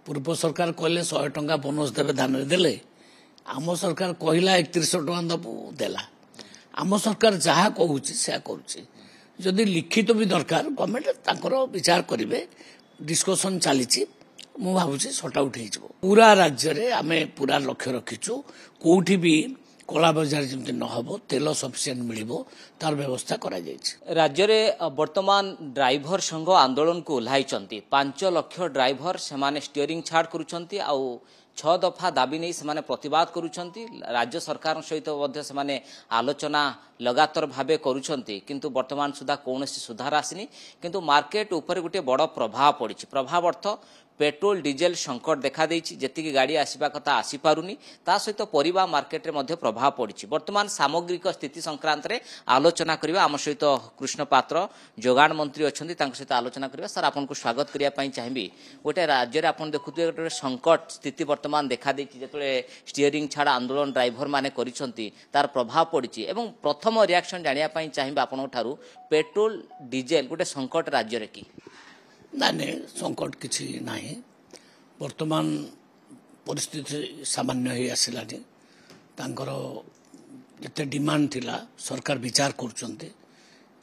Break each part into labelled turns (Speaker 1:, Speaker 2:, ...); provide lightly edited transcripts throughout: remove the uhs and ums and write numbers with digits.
Speaker 1: पूर्व सरकार कहले 100 टंका बोनस देवे धान देले आम सरकार कहला 3100 टंका दबु देला आम सरकार जहाँ कहूँ से करुचे जदि लिखित भी दरकार गवर्नमेंट विचार करेंगे डिस्कसन चली मु भावुची सॉर्ट आउट हो पूरा राज्य रे आमे पूरा लक्ष्य रखीचु कोठी भी कला बजार जमती न हो तेल सफिशिएंट मिलिबो तार व्यवस्था करा जायछि।
Speaker 2: राज्य रे वर्तमान ड्राइवर संघ आंदोलन को ओह्लाइचंती 5 लाख ड्राइवर सेमाने स्टीयरिंग छाड़ करूचंती आउ 6 दफा दाबी नहीं सेमाने प्रतिवाद करूचंती राज्य सरकार सहित मध्य सेमाने आलोचना लगातार भावे करूचंती किंतु वर्तमान सुधा कौनसी सुधार आसिनी किंतु मार्केट ऊपर गोटे बड़ प्रभाव पड़ी प्रभाव अर्थ पेट्रोल डीजेल संकट देखा देछि जेतिकी गाड़ी आसीबा कथा आसी पारुनी ता सहित परिबा मार्केट रे मध्य प्रभाव पड़ी वर्तमान सामग्रिक स्थिति संक्रांत रे आलोचना करिबा आम सहित कृष्ण पात्र जोगाण मंत्री अछंती तांक सहित आलोचना करिबा सर आपन को स्वागत करिया पई चाहिबी गोटे राज्य रे आपन देखुते गोटे संकट स्थिति वर्तमान देखा देछि जेतले स्टीयरिंग छाड़ आंदोलन ड्राइवर माने करिसंती तार प्रभाव पड़ी एवं प्रथम रिएक्शन जानिया पई चाहिबा आपन ठारू पेट्रोल डीजेल गोटे संकट राज्य रे की
Speaker 1: ना संकट किसी ना वर्तमान परिस्थिति सामान्य ही आसलानी जिते डिमांड थिला सरकार विचार करछन्ते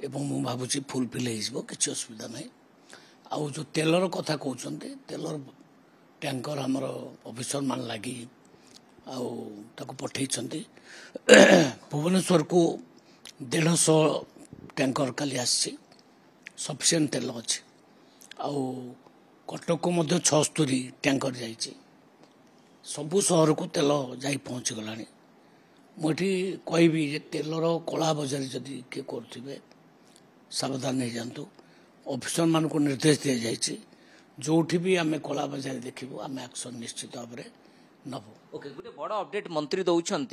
Speaker 1: एवं मु भाबुची फुलफिल हो किसी असुविधा नहीं आउ जो तेलर कथा कहते तेलर टैंकर आमर ऑफिसर मान लगी आउ ताको पठेइछन्ते भुवनेश्वर को 150 टैंकर काली आसी सफिशिएंट तेल अच्छी आउ कटक को मध्य 76 टैंकर जाइए सबु सहर को तेल जाई पहुँची गलानी मुझे कहबी तेलर कला बजारी जदि किए करुवे सावधान हो जातु ऑफिसर मान को निर्देश दि जाइए जो भी आम कला बजारी देखू आम एक्शन निश्चित भाव में नबू।
Speaker 2: ओके गोटे बड़ अपडेट मंत्री दौरान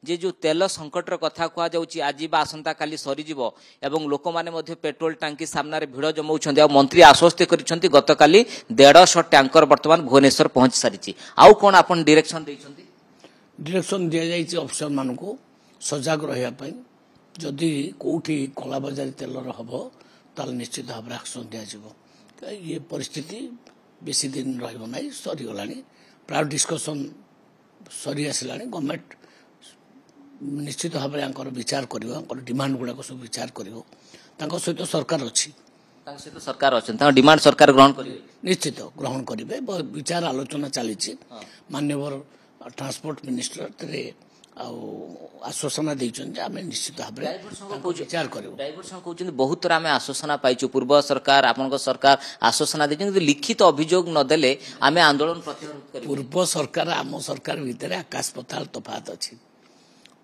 Speaker 2: जे जो तेल संकटर कथा कह आज आसंता काली सरीजिवो एवं लोक माने पेट्रोल टांकी सामने भिड़ जमाउछन्ती आ मंत्री आश्वस्त करिसंती गतकाली 150 टैंकर वर्तमान भुवनेश्वर पहुंच सारी आउ कोन आपन डायरेक्शन दैछन्ती
Speaker 1: डायरेक्शन दिया जाइए ऑफिसर मान को सजग रहा जदि कौटी कला बजारी तेलर हम ताल निश्चित भाव में एक्शन दिज्व ये परिस्थिति बेसी दिन रहा सरीगला प्राय डिस्कसन सरी आसला गवर्नमेंट निश्चित भाव में विचार कर डिमांड गुड़ाक सब विचार कर सहित सरकार अच्छी
Speaker 2: सरकार अच्छा डिमांड सरकार ग्रहण करेंगे
Speaker 1: निश्चित ग्रहण करेंगे विचार आलोचना चली माननीय ट्रांसपोर्ट मिनिस्टर आश्वासना आम निश्चित भाव में विचार कर
Speaker 2: बहुत थर आम आश्वासना पाइचु पूर्व सरकार आपन सरकार आश्वासना लिखित अभियोग नदेले आम आंदोलन प्रतिरोध
Speaker 1: पूर्व सरकार आम सरकार भितर आकाश पताल तफात अच्छी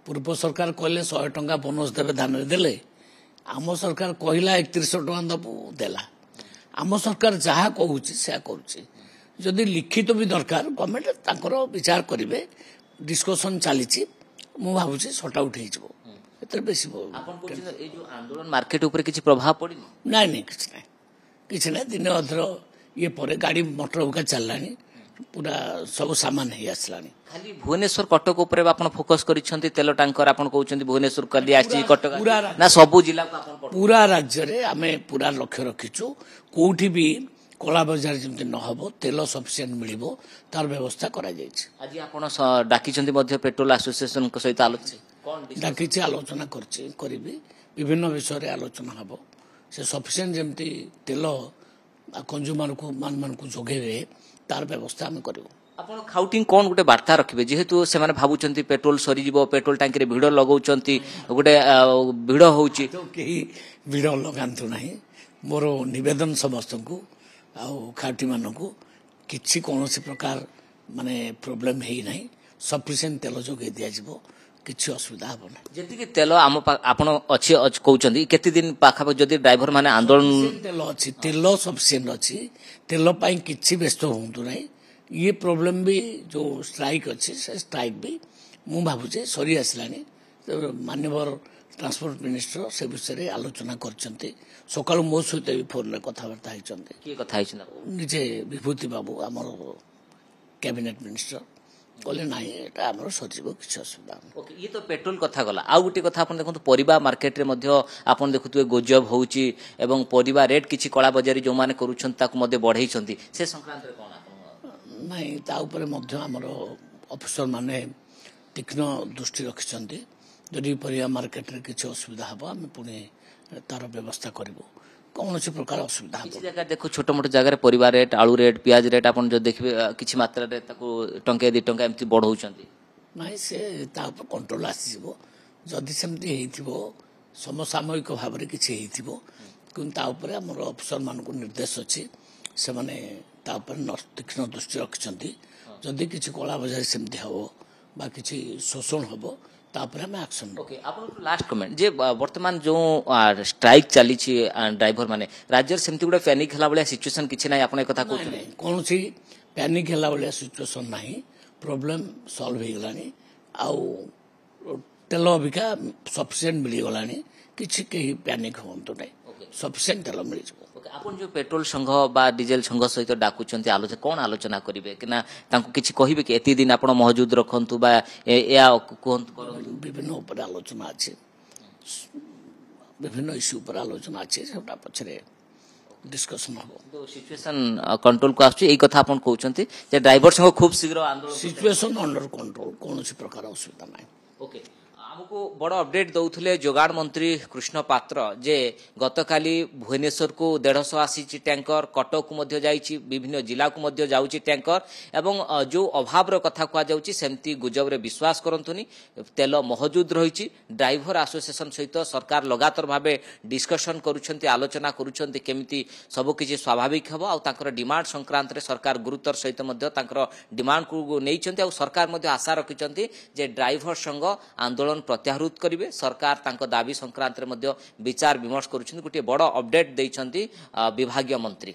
Speaker 1: पूर्व सरकार कहले 100 टंका बोनस देवे धान देले आम सरकार कहला 3100 टंका दबु देला आम सरकार जहाँ कहूँ से करुचे जदि लिखित भी दरकार गवर्नमेंट विचार करेंगे डिस्कसन चली मु भावुची सॉर्ट आउट हो बेसी
Speaker 2: आंदोलन मार्केट ऊपर किसी प्रभाव पड़ी
Speaker 1: नहीं किसी ना दिन अधर ये पर गाड़ी मोटर होगा चललानी पूरा सब सामान ही आसलानी
Speaker 2: खाली भुवनेश्वर कटक ऊपर आपण फोकस करिसंती तेल टैंकर आपण कहउछंती भुवनेश्वर कली आछि कटक ना सबु जिला को
Speaker 1: पूरा राज्य रे आमे पूरा लक्ष्य रखीचु कोठी भी कला बजार जमती न हो तेल सफिशिएंट मिलिबो तार व्यवस्था करा जायछि।
Speaker 2: आज आपण डाकिचंती मध्य पेट्रोल एसोसिएशन को सहित आलोचना
Speaker 1: डाकिछि आलोचना करबी विभिन्न विषय रे आलोचना हबो से सफिशिएंट जमती तेल कंज्यूमर को मान को जोगेबे तार व्यवस्था हम करिवो।
Speaker 2: आपण खाउटिंग कोन गोटे वार्ता रखिबे जेहेतु से माने भाबुचंती पेट्रोल सरी जीवो पेट्रोल टांकी रे भिड़ लगौचंती गोटे भिड़ होउची
Speaker 1: तो केही भिड़ लगांतु नाही मोर निवेदन समस्त को खाउटी मान को किसी कौन प्रकार माने प्रोब्लेम है ना सफिशिएंट तेल जोगे दिज्व किसी असुविधा हम ना
Speaker 2: जी तेल आम आपण अच्छी कहते केते दिन पाखा जदि ड्राइवर माने आंदोलन
Speaker 1: तेल अच्छी तेल सफिशिएंट अच्छी तेल किसी व्यस्त हूँ ना ये प्रोब्लेम भी जो स्ट्राइक अच्छी से स्ट्राइक भी मु भावुचे सरी आसलानी माननीय ट्रांसपोर्ट मिनिस्टर से विषय आलोचना करछन्ते सकाल मो सहित भी फोन रे कथबार्ता होइछन्ते
Speaker 2: की कथा होइछन
Speaker 1: निजे विभूति बाबू आमर कैबिनेट मिनिस्टर कहले नाही एटा आमर सचिव किछ असुविधा
Speaker 2: ओके ये तो पेट्रोल कथा गला आ गुटी कथा अपन देखंतु परिबा मार्केट रे मध्य अपन देखुतुए गोजब होउची एवं परिबा रेट किछि कला बजारी जो माने करूछन ताकु मध्य बढ़ाइछन्ती से संक्रांत रे कोन
Speaker 1: ନାଇଁ ତା ଉପରେ ମଧ୍ୟ ଆମର ଅଫିସର ମାନେ ତୀକ୍ଷ୍ଣ ଦୃଷ୍ଟି ରଖିଛନ୍ତି। ଯଦି ପରିବା ମାର୍କେଟରେ କିଛି ଅସୁବିଧା ହେବ ଆମେ ପୁଣି ତାର ବ୍ୟବସ୍ଥା କରିବୁ। କୌଣସି ପ୍ରକାର ଅସୁବିଧା ହେବ
Speaker 2: କିଛି ଜାଗା ଦେଖୁ ଛୋଟ ମୋଟ ଜାଗାରେ ପରିବା ରେଟ୍ ଆଳୁ ରେଟ୍ ପିଆଜ ରେଟ୍ ଆପଣ ଯଦି ଦେଖିବେ କିଛି ମାତ୍ରାରେ ତାକୁ ଟଙ୍କେ 2 ଟଙ୍କା ଏମିତି ବଢ଼ଉଛନ୍ତି।
Speaker 1: ନାଇଁ ସେ ତା ଉପରେ କଣ୍ଟ୍ରୋଲ ଆସିଯିବ। ଯଦି ସେମିତି ହେଇଥିବ ସମସାମୟିକ ଭାବରେ କିଛି ହେଇଥିବ କିନ୍ତୁ ତା ଉପରେ ଆମର ଅଫିସର ମାନଙ୍କୁ ନିର୍ଦ୍ଦେଶ ଅଛି। ସେମାନେ ତା ଉପରେ ତୀକ୍ଷ୍ଣ ଦୃଷ୍ଟି ରଖିଛନ୍ତି। ଯଦି କିଛି କଳାବଜାରୀ ସେମିତି ହେବ ବା କିଛି ଶୋଷଣ ହେବ ତାପରେ ଆମେ ଆକ୍ସନ ନେବୁ।
Speaker 2: ଓକେ ଆପଣଙ୍କୁ ଲାଷ୍ଟ କମେଣ୍ଟ ଯେ ବର୍ତ୍ତମାନ ଯେଉଁ ଷ୍ଟ୍ରାଇକ୍ ଚାଲିଛି ଡ୍ରାଇଭର ମାନେ ରାଜ୍ୟରେ ସେମିତି ଗୋଟେ ପ୍ୟାନିକ୍ ହେଲା ଭଳିଆ ସିଚୁଏସନ୍ କିଛି ନାହିଁ ଆପଣ ଏ କଥା କହୁଛନ୍ତି।
Speaker 1: କୌଣସି ପ୍ୟାନିକ୍ ହେଲା ଭଳିଆ ସିଚୁଏସନ୍ ନାହିଁ। ପ୍ରୋବ୍ଲେମ ସଲ୍ଭ ହେଇଗଲାଣି। ଆଉ ତେଲ ଅବିକା ସଫିସିଏଣ୍ଟ ମିଳିଗଲାଣି। କିଛି କେହି ପ୍ୟାନିକ୍ ହୁଅନ୍ତୁ ନାହିଁ। ସଫିସିଏଣ୍ଟ ତେଲ ମିଳିଯିବ।
Speaker 2: ଆପଣ ଯେଉଁ ପେଟ୍ରୋଲ ସଂଘ ବା ଡିଜେଲ ସଂଘ ସହିତ ଡାକୁଛନ୍ତି ଆଲୋଚନା କ'ଣ ଆଲୋଚନା କରିବେ କି ନା ତାଙ୍କୁ କିଛି କହିବେ କି ଏତିକି ଦିନ ଆପଣ ମହଜୁଦ ରଖନ୍ତୁ ବା ଏହା କୁହନ୍ତୁ କରନ୍ତୁ।
Speaker 1: ବିଭିନ୍ନ ଉପରେ ଆଲୋଚନା ଅଛି। ବିଭିନ୍ନ ଇସ୍ୟୁ ଉପରେ ଆଲୋଚନା ଅଛି। ସେଟା ପଛରେ ଡିସ୍କସନ ହେବ।
Speaker 2: ସିଚୁଏସନ୍ କଣ୍ଟ୍ରୋଲକୁ ଆସୁଛି ଏଇ କଥା ଆପଣ କହୁଛନ୍ତି ଯେ ଡ୍ରାଇଭର ସଂଘ ଖୁବ୍ ଶୀଘ୍ର ଆନ୍ଦୋଳନ
Speaker 1: ସିଚୁଏସନ ଅଣ୍ଡର କଣ୍ଟ୍ରୋଲ। କୌଣସି ପ୍ରକାର ଅସୁବିଧା ନାହିଁ।
Speaker 2: ओके आमको बड़ अपडेट दौले जोगाण मंत्री कृष्ण पात्र जे गतकाली भुवनेश्वर को 150 आसी टैंकर कटक को विभिन्न जिला को जाउची टैंकर एवं जो अभाव कथा कहुच्छी सेमती गुजब रे विश्वास करंतुनी तेल महजूद रही ड्राइवर एसोसिएशन सहित सरकार लगातार भाव डिस्कसन करुछंती आलोचना करुछंती केमिति सबकिछि स्वाभाविक हेबो आ तांकर डिमांड संक्रांत रे सरकार गुरुतर सहित डिमांड को नैछंती आ सरकार मध्य आशा रखिछंती जे ड्राइवर संघ आंदोलन प्रत्याहृत करिवे सरकार तांको दाबी संक्रांत रे मध्य विचार विमर्श करुछंती गोटे बड़ अपडेट दैछंती विभागीय मंत्री।